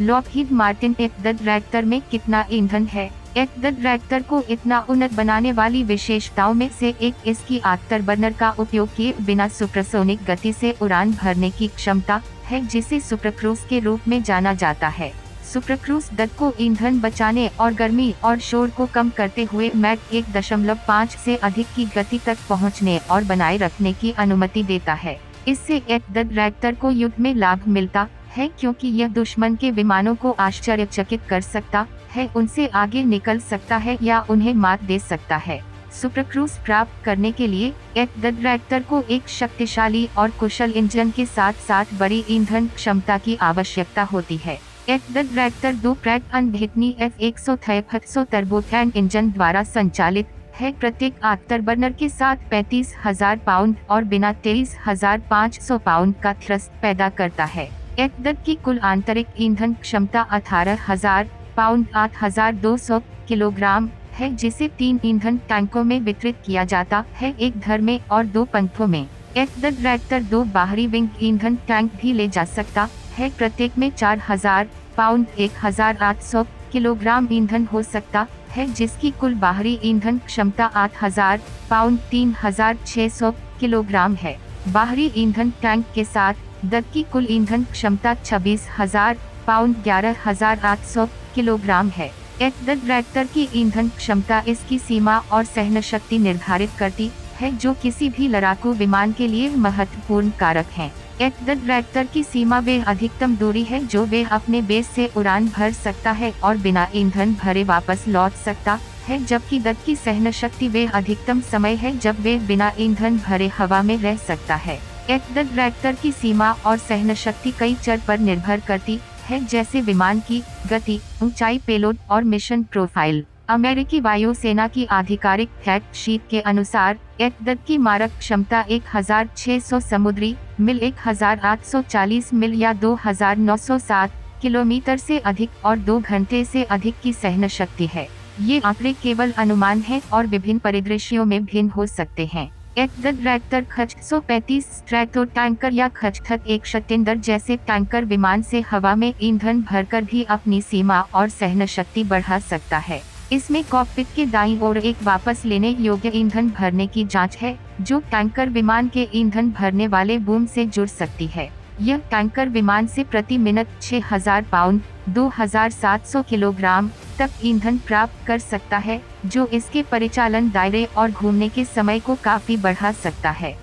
Lockheed Martin एफ-10 reactor में कितना ईंधन है? एफ-10 रिएक्टर को इतना उन्नत बनाने वाली विशेषताओं में से एक इसकी आफ्टरबर्नर का उपयोग किए बिना सुपरसोनिक गति से उड़ान भरने की क्षमता है, जिसे सुपरक्रूज के रूप में जाना जाता है। सुपरक्रूज 10 को ईंधन बचाने और गर्मी और शोर को कम करते हुए मैक 1.5 से अधिक की गति तक पहुंचने और बनाए रखने की अनुमति देता है। इससे एफ-10 रिएक्टर को युद्ध में लाभ मिलता है, क्योंकि यह दुश्मन के विमानों को आश्चर्यचकित कर सकता है, उनसे आगे निकल सकता है या उन्हें मात दे सकता है। सुपरक्रूज प्राप्त करने के लिए एफ-10 रिएक्टर को एक शक्तिशाली और कुशल इंजन के साथ साथ बड़ी ईंधन क्षमता की आवश्यकता होती है। F reactor 2 Pratt Whitney F163 turbofan engine द्वारा संचालित है। प्रत्येक आफ्टरबर्नर के साथ 35,000 पाउंड और बिना 23,500 पाउंड का थ्रस्ट पैदा करता है। एफ-10 की कुल आंतरिक ईंधन क्षमता 18,000 पाउंड 8,200 किलोग्राम है, जिसे 3 ईंधन टैंकों में वितरित किया जाता है, एक धर में और 2 पंखों में। एफ-10 रिएक्टर 2 बाहरी विंग ईंधन टैंक भी ले जा सकता है। प्रत्येक में 4,000 पाउंड 1,800 किलोग्राम ईंधन हो सकता है, जिसकी कुल बाहरी ईंधन क्षमता 8,000 पाउंड 3,600 किलोग्राम है। बाहरी ईंधन टैंक के साथ एफ-10 की कुल ईंधन क्षमता 26,000 पाउंड 11,800 किलोग्राम है। एफ-10 रिएक्टर की ईंधन क्षमता इसकी सीमा और सहन शक्ति निर्धारित करती है, जो किसी भी लड़ाकू विमान के लिए महत्वपूर्ण कारक हैं। एफ-10 रिएक्टर की सीमा वे अधिकतम दूरी है जो वे अपने बेस से उड़ान भर सकता है और बिना ईंधन भरे वापस लौट सकता है, जबकि एफ-10 की सहन शक्ति वे अधिकतम समय है जब वे बिना ईंधन भरे हवा में रह सकता है। एफ-10 रिएक्टर की सीमा और सहन शक्ति कई चर पर निर्भर करती है, जैसे विमान की गति, ऊंचाई, पेलोड और मिशन प्रोफाइल। अमेरिकी वायुसेना की आधिकारिक फैक्ट शीट के अनुसार एफ-10 की मारक क्षमता 1,600 समुद्री मील 1,840 मील या 2,907 किलोमीटर से अधिक और 2 घंटे से अधिक की सहन शक्ति है। ये आंकड़े केवल अनुमान हैं और विभिन्न परिदृश्यों में भिन्न हो सकते हैं। एफ-10 रिएक्टर खच 135 स्ट्रैटो टैंकर या खच-1 1 जैसे टैंकर विमान से हवा में ईंधन भरकर भी अपनी सीमा और सहन शक्ति बढ़ा सकता है। इसमें कॉकपिट के दाईं ओर एक वापस लेने योग्य ईंधन भरने की जांच है, जो टैंकर विमान के ईंधन भरने वाले बूम से जुड़ सकती है। यह टैंकर विमान से प्रति मिनट 6,000 पाउंड 2,700 किलोग्राम तक ईंधन प्राप्त कर सकता है, जो इसके परिचालन दायरे और घूमने के समय को काफी बढ़ा सकता है।